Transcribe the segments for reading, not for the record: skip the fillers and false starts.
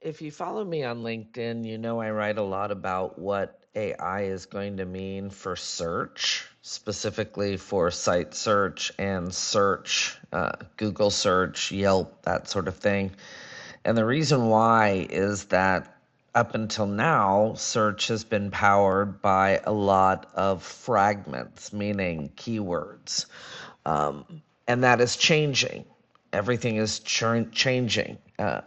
If you follow me on LinkedIn, you know I write a lot about what AI is going to mean for search, specifically for site search and search, Google search, Yelp, that sort of thing. And the reason why is that up until now, search has been powered by a lot of fragments, meaning keywords. And that is changing. Everything is changing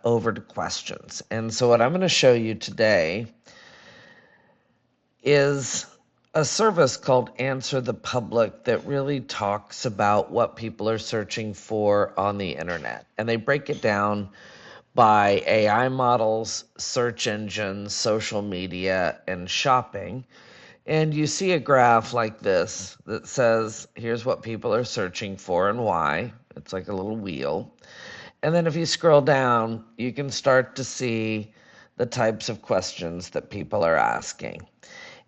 over to questions. And so, what I'm going to show you today is a service called Answer the Public that really talks about what people are searching for on the internet. And they break it down by AI models, search engines, social media, and shopping. And you see a graph like this that says, here's what people are searching for and why. It's like a little wheel. And then if you scroll down, you can start to see the types of questions that people are asking.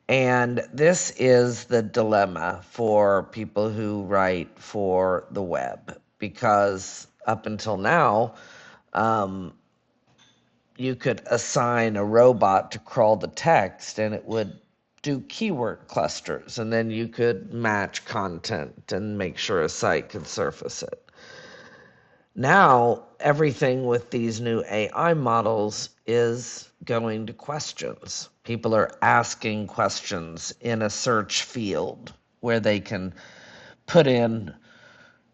And this is the dilemma for people who write for the web, because up until now, you could assign a robot to crawl the text and it would do keyword clusters, and then you could match content and make sure a site could surface it. Now, everything with these new AI models is going to questions. People are asking questions in a search field where they can put in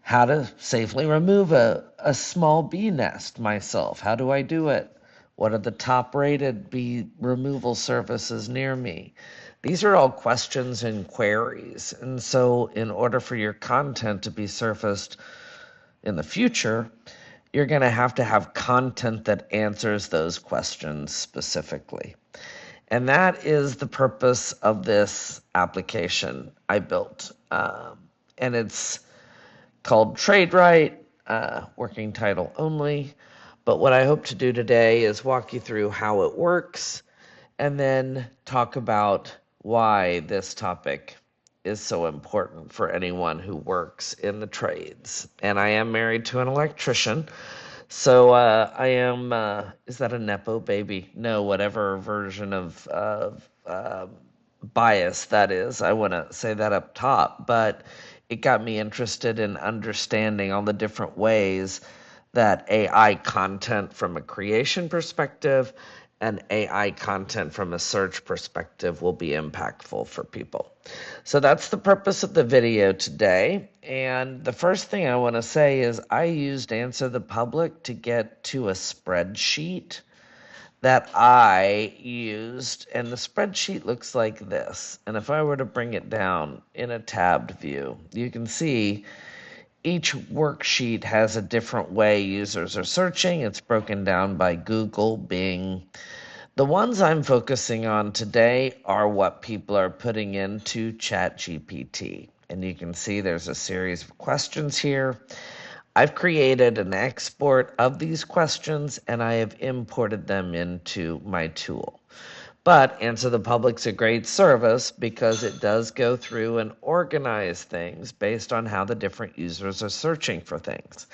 how to safely remove a small bee nest myself. How do I do it? What are the top rated bee removal services near me? These are all questions and queries. And so, in order for your content to be surfaced in the future, you're going to have content that answers those questions specifically. And that is the purpose of this application I built. And it's called TradeWrite, working title only. But what I hope to do today is walk you through how it works and then talk about why this topic is so important for anyone who works in the trades. And I am married to an electrician. So I am, is that a Nepo baby? No, whatever version of bias that is. I want to say that up top. But it got me interested in understanding all the different ways that AI content from a creation perspective and AI content from a search perspective will be impactful for people. So that's the purpose of the video today. And the first thing I want to say is I used Answer the Public to get to a spreadsheet that I used, and the spreadsheet looks like this. And if I were to bring it down in a tabbed view, you can see each worksheet has a different way users are searching. It's broken down by Google, Bing. The ones I'm focusing on today are what people are putting into ChatGPT. And you can see there's a series of questions here. I've created an export of these questions and I have imported them into my tool. But Answer the Public's a great service because it does go through and organize things based on how the different users are searching for things.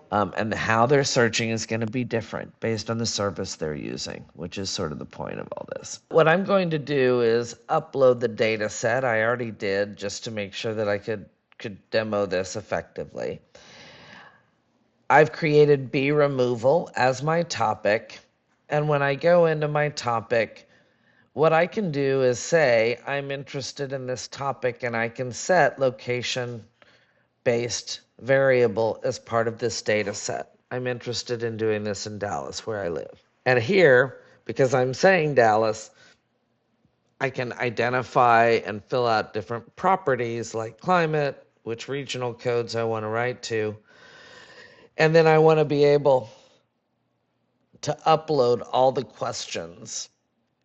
And how they're searching is going to be different based on the service they're using, which is sort of the point of all this. What I'm going to do is upload the data set. I already did just to make sure that I could demo this effectively. I've created bee removal as my topic. And when I go into my topic, what I can do is say, I'm interested in this topic, and I can set location-based variable as part of this data set. I'm interested in doing this in Dallas, where I live. And here, because I'm saying Dallas, I can identify and fill out different properties like climate, which regional codes I want to write to. And then I want to be able to upload all the questions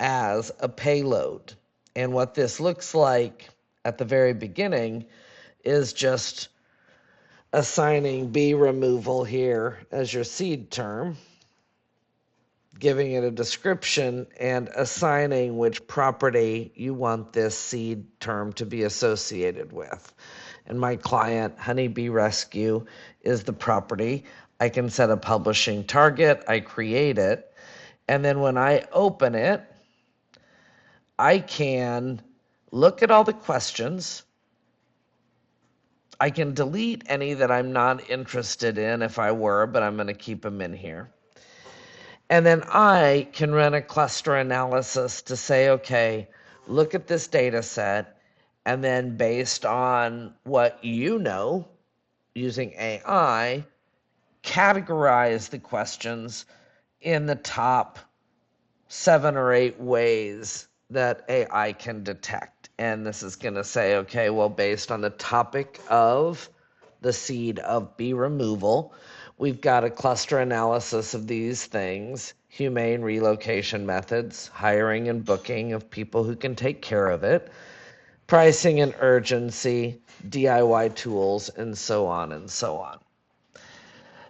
as a payload. And what this looks like at the very beginning is just assigning bee removal here as your seed term, giving it a description, and assigning which property you want this seed term to be associated with. And my client, Honeybee Rescue, is the property. I can set a publishing target. I create it. And then when I open it, I can look at all the questions. I can delete any that I'm not interested in if I were, but I'm going to keep them in here. And then I can run a cluster analysis to say, okay, look at this data set, and then based on what you know, using AI, categorize the questions in the top 7 or 8 ways that AI can detect. And this is going to say, okay, well, based on the topic of the seed of bee removal, we've got a cluster analysis of these things: humane relocation methods, hiring and booking of people who can take care of it, pricing and urgency, DIY tools, and so on and so on.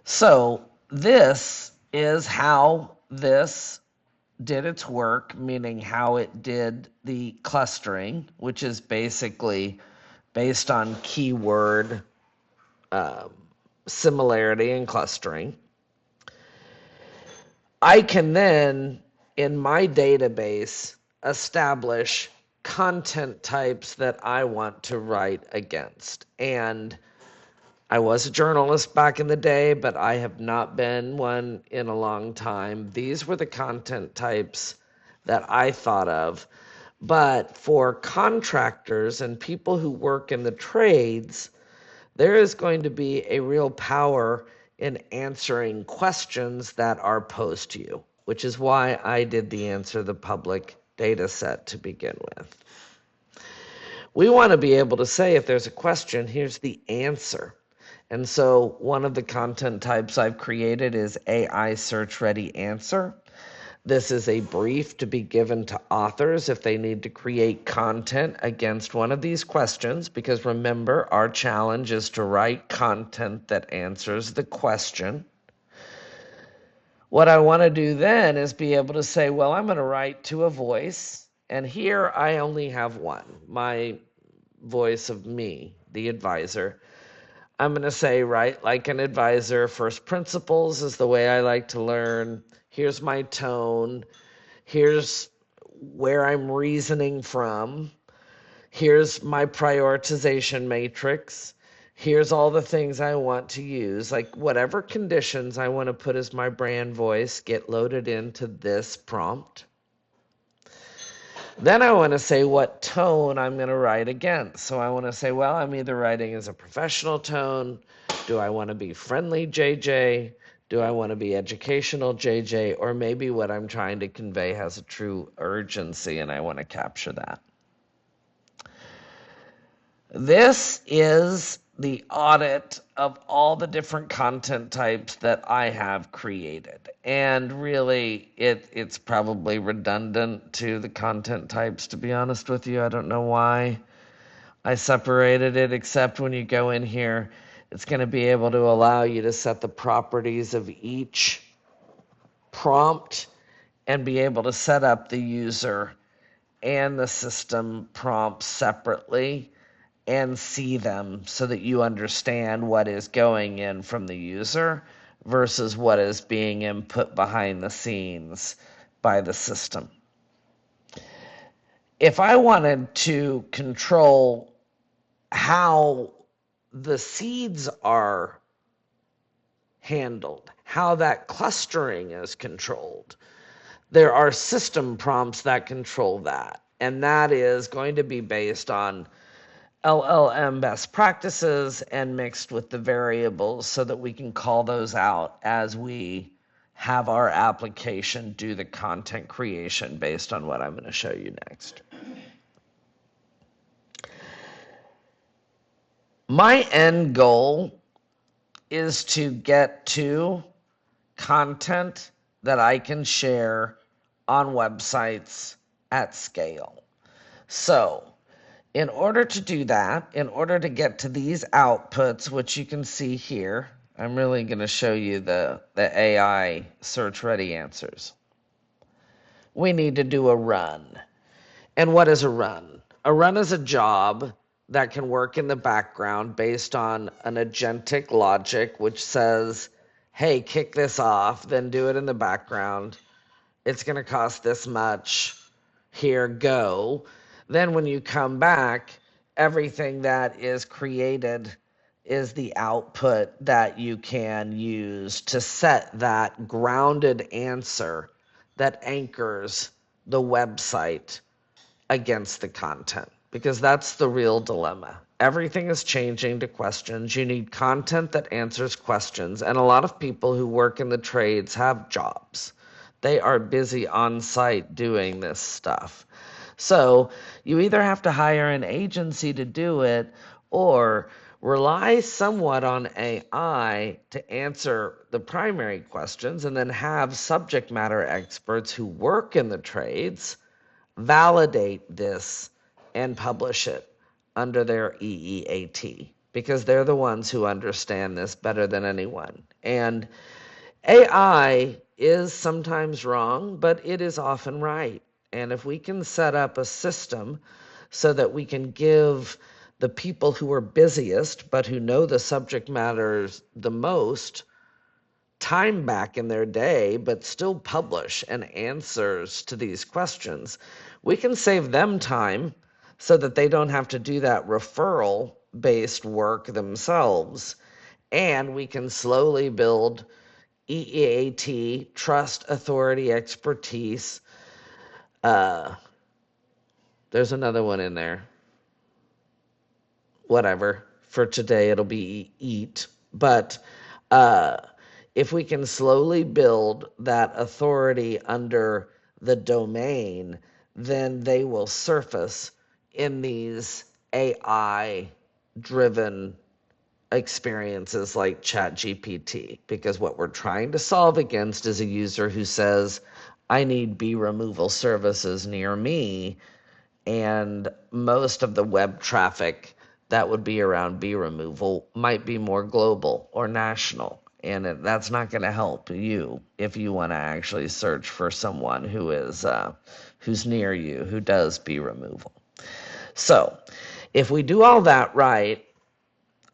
So this is how this did its work, meaning how it did the clustering, which is basically based on keyword similarity and clustering. I can then, in my database, establish content types that I want to write against. And I was a journalist back in the day, but I have not been one in a long time. These were the content types that I thought of. But for contractors and people who work in the trades, there is going to be a real power in answering questions that are posed to you, which is why I did the answer the public data set to begin with. We want to be able to say, if there's a question, here's the answer. And so one of the content types I've created is AI Search Ready Answer. This is a brief to be given to authors if they need to create content against one of these questions, because remember, our challenge is to write content that answers the question. What I want to do then is be able to say, well, I'm going to write to a voice, and here I only have one, my voice of me, the advisor. I'm going to say, write like an advisor. First principles is the way I like to learn. Here's my tone. Here's where I'm reasoning from. Here's my prioritization matrix. Here's all the things I want to use. Like whatever conditions I want to put as my brand voice get loaded into this prompt. Then I want to say what tone I'm going to write against. So I want to say, well, I'm either writing as a professional tone. Do I want to be friendly JJ? Do I want to be educational JJ? Or maybe what I'm trying to convey has a true urgency and I want to capture that. This is the audit of all the different content types that I have created. And really, it's probably redundant to the content types, to be honest with you. I don't know why I separated it, except when you go in here, it's going to be able to allow you to set the properties of each prompt and be able to set up the user and the system prompts separately and see them so that you understand what is going in from the user versus what is being input behind the scenes by the system. If I wanted to control how the seeds are handled, how that clustering is controlled, there are system prompts that control that. And that is going to be based on LLM best practices and mixed with the variables so that we can call those out as we have our application do the content creation based on what I'm going to show you next. My end goal is to get to content that I can share on websites at scale. So, in order to do that, in order to get to these outputs, which you can see here, I'm really going to show you the AI search ready answers. We need to do a run. And what is a run? A run is a job that can work in the background based on an agentic logic, which says, hey, kick this off, then do it in the background. it's going to cost this much, here, go. Then when you come back, everything that is created is the output that you can use to set that grounded answer that anchors the website against the content, because that's the real dilemma. Everything is changing to questions. You need content that answers questions. And a lot of people who work in the trades have jobs. They are busy on site doing this stuff. So you either have to hire an agency to do it or rely somewhat on AI to answer the primary questions, and then have subject matter experts who work in the trades validate this and publish it under their EEAT, because they're the ones who understand this better than anyone. And AI is sometimes wrong, but it is often right. And if we can set up a system so that we can give the people who are busiest but who know the subject matters the most time back in their day, but still publish and answers to these questions, we can save them time so that they don't have to do that referral based work themselves. And we can slowly build EEAT, trust, authority, expertise. There's another one in there. Whatever. For today, it'll be EAT. But if we can slowly build that authority under the domain, then they will surface in these AI-driven experiences like ChatGPT, because what we're trying to solve against is a user who says, I need bee removal services near me, and most of the web traffic that would be around bee removal might be more global or national, and that's not going to help you if you want to actually search for someone who is who's near you who does bee removal. So if we do all that right,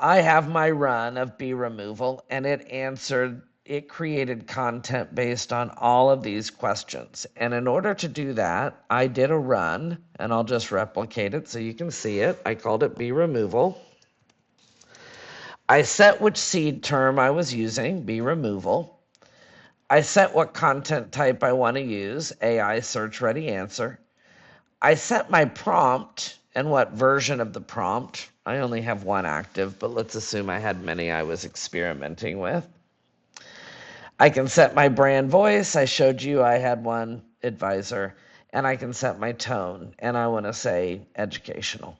I have my run of bee removal, and it created content based on all of these questions. And in order to do that, I did a run, and I'll just replicate it so you can see it. I called it bee removal. I set which seed term I was using, bee removal. I set what content type I want to use, AI search ready answer. I set my prompt and what version of the prompt. I only have one active, but let's assume I had many I was experimenting with. I can set my brand voice. I showed you I had one, advisor. And I can set my tone, and I want to say educational.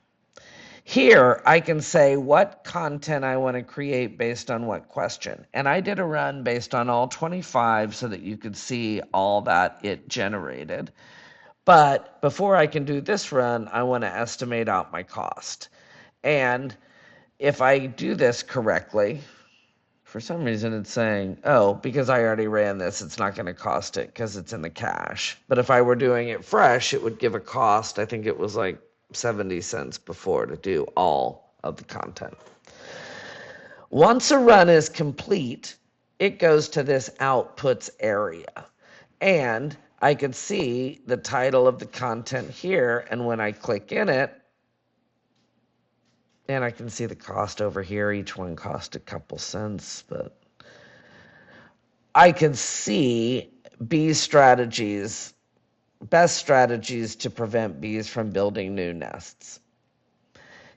Here, I can say what content I want to create based on what question. And I did a run based on all 25 so that you could see all that it generated. But before I can do this run, I want to estimate out my cost. And if I do this correctly, for some reason it's saying, oh, because I already ran this, it's not going to cost it because it's in the cache. But if I were doing it fresh, it would give a cost. I think it was like 70 cents before to do all of the content. Once a run is complete, it goes to this outputs area. And I could see the title of the content here, and when I click in it, and I can see the cost over here, each one cost a couple cents, but I can see bee strategies, best strategies to prevent bees from building new nests.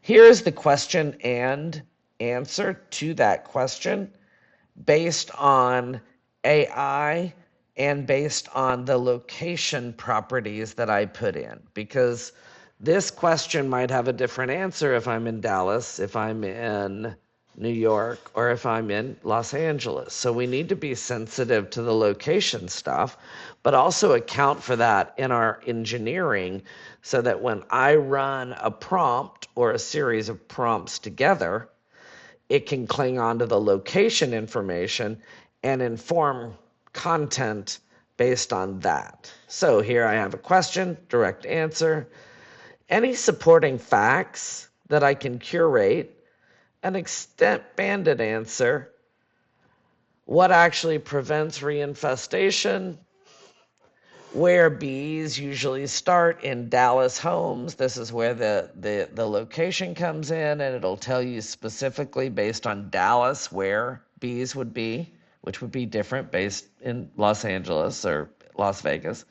Here's the question and answer to that question based on AI and based on the location properties that I put in, because this question might have a different answer if I'm in Dallas, if I'm in New York, or if I'm in Los Angeles. So we need to be sensitive to the location stuff, but also account for that in our engineering so that when I run a prompt or a series of prompts together, it can cling on to the location information and inform content based on that. So here I have a question, direct answer, any supporting facts that I can curate, an expanded answer, what actually prevents reinfestation, where bees usually start in Dallas homes. This is where the location comes in, and it'll tell you specifically based on Dallas where bees would be, which would be different based in Los Angeles or Las Vegas.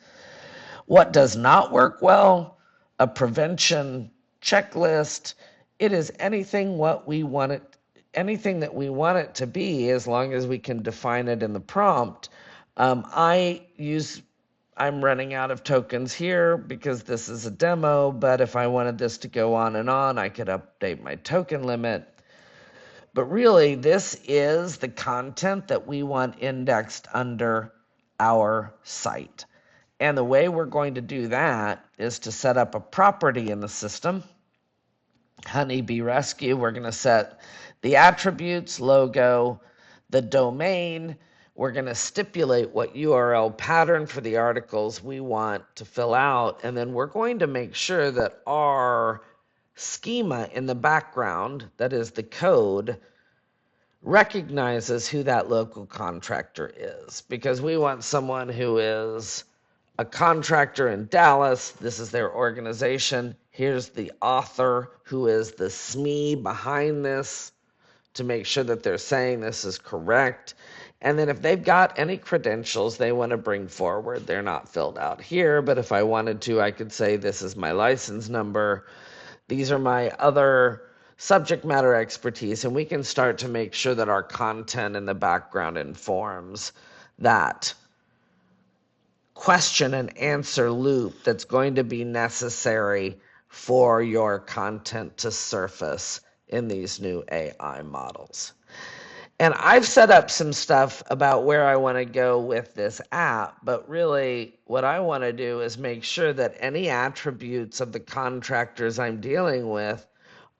What does not work well? A prevention checklist. It is anything anything that we want it to be, as long as we can define it in the prompt. I'm running out of tokens here because this is a demo, but if I wanted this to go on and on, I could update my token limit. But really, this is the content that we want indexed under our site. And the way we're going to do that is to set up a property in the system. Honeybee Rescue, we're going to set the attributes, logo, the domain. We're going to stipulate what URL pattern for the articles we want to fill out. And then we're going to make sure that our schema in the background, that is the code, recognizes who that local contractor is. Because we want someone who is a contractor in Dallas. This is their organization. Here's the author, who is the SME behind this, to make sure that they're saying this is correct. And then if they've got any credentials they want to bring forward, they're not filled out here, but if I wanted to, I could say this is my license number. These are my other subject matter expertise, and we can start to make sure that our content in the background informs that question and answer loop that's going to be necessary for your content to surface in these new AI models. And I've set up some stuff about where I want to go with this app, but really what I want to do is make sure that any attributes of the contractors I'm dealing with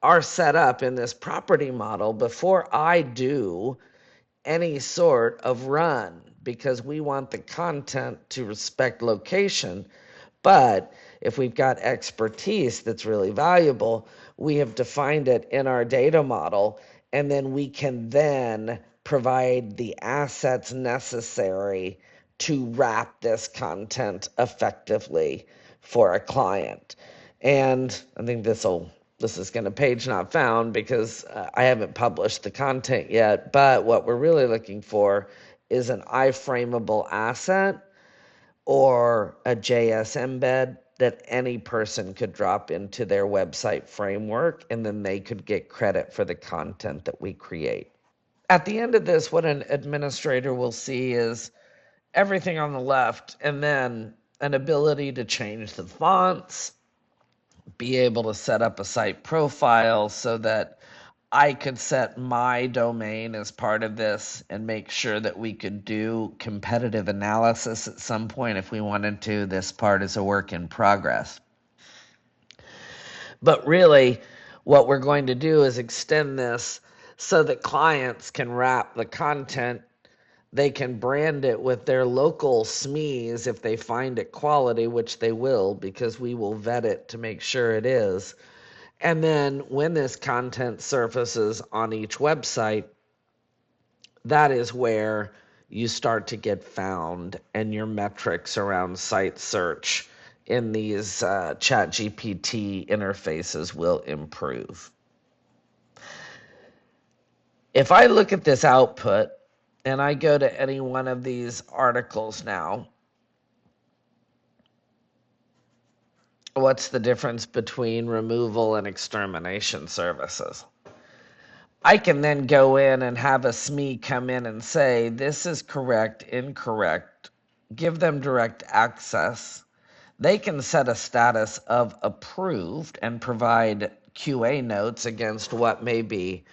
are set up in this property model before I do any sort of run, because we want the content to respect location. But if we've got expertise that's really valuable, we have defined it in our data model, and then we can then provide the assets necessary to wrap this content effectively for a client. And I think this is going to page not found because I haven't published the content yet, but what we're really looking for is an iframeable asset or a JS embed that any person could drop into their website framework, and then they could get credit for the content that we create. At the end of this, what an administrator will see is everything on the left, and then an ability to change the fonts, be able to set up a site profile so that I could set my domain as part of this and make sure that we could do competitive analysis at some point if we wanted to. This part is a work in progress. But really, what we're going to do is extend this so that clients can wrap the content. They can brand it with their local SMEs if they find it quality, which they will, because we will vet it to make sure it is. And then when this content surfaces on each website, that is where you start to get found, and your metrics around site search in these ChatGPT interfaces will improve. If I look at this output and I go to any one of these articles now, what's the difference between removal and extermination services? I can then go in and have a SME come in and say, this is correct, incorrect, give them direct access. They can set a status of approved and provide QA notes against what may be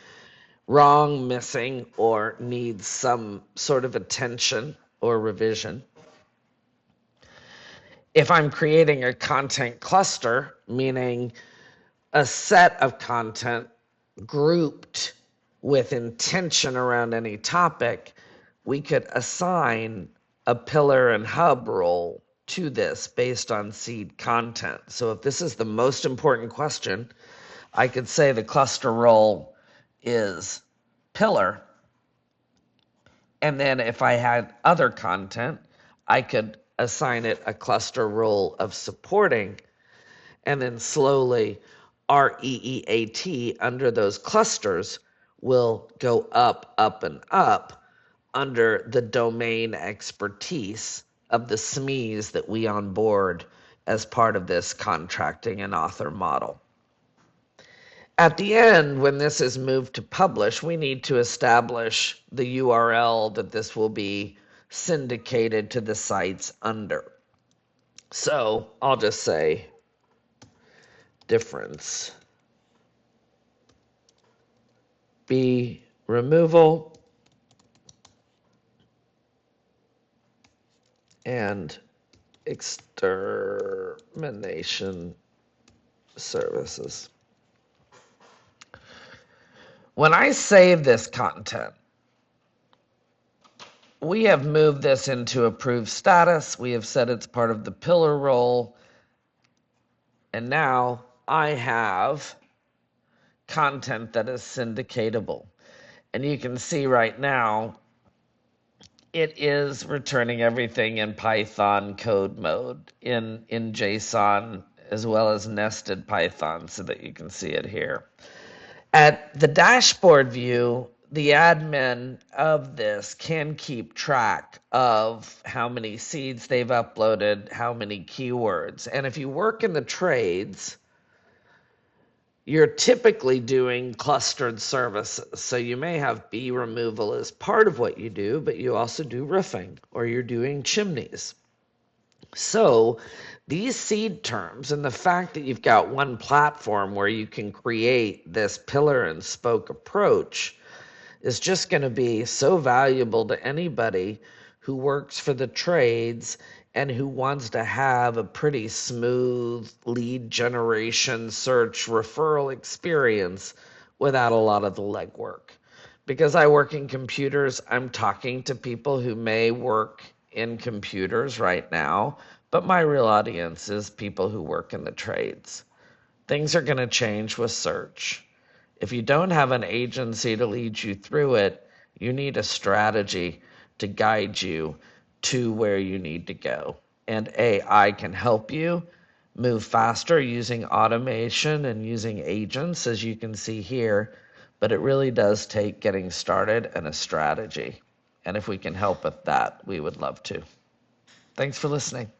wrong, missing, or needs some sort of attention or revision. If I'm creating a content cluster, meaning a set of content grouped with intention around any topic, we could assign a pillar and hub role to this based on seed content. So if this is the most important question, I could say the cluster role is pillar. And then if I had other content, I could assign it a cluster role of supporting, and then slowly REEAT under those clusters will go up, up, and up under the domain expertise of the SMEs that we onboard as part of this contracting and author model. At the end, when this is moved to publish, we need to establish the URL that this will be syndicated to the sites under. So I'll just say difference B removal and extermination services. When I save this content, we have moved this into approved status. We have said it's part of the pillar role. And now I have content that is syndicatable. And you can see right now, it is returning everything in Python code mode, in JSON, as well as nested Python, so that you can see it here. At the dashboard view, the admin of this can keep track of how many seeds they've uploaded, how many keywords. And if you work in the trades, you're typically doing clustered services. So you may have bee removal as part of what you do, but you also do roofing, or you're doing chimneys. So these seed terms and the fact that you've got one platform where you can create this pillar and spoke approach is just going to be so valuable to anybody who works for the trades and who wants to have a pretty smooth lead generation, search, referral experience without a lot of the legwork. Because I work in computers, I'm talking to people who may work in computers right now, but my real audience is people who work in the trades. Things are going to change with search. If you don't have an agency to lead you through it, you need a strategy to guide you to where you need to go. And AI can help you move faster using automation and using agents, as you can see here, but it really does take getting started and a strategy. And if we can help with that, we would love to. Thanks for listening.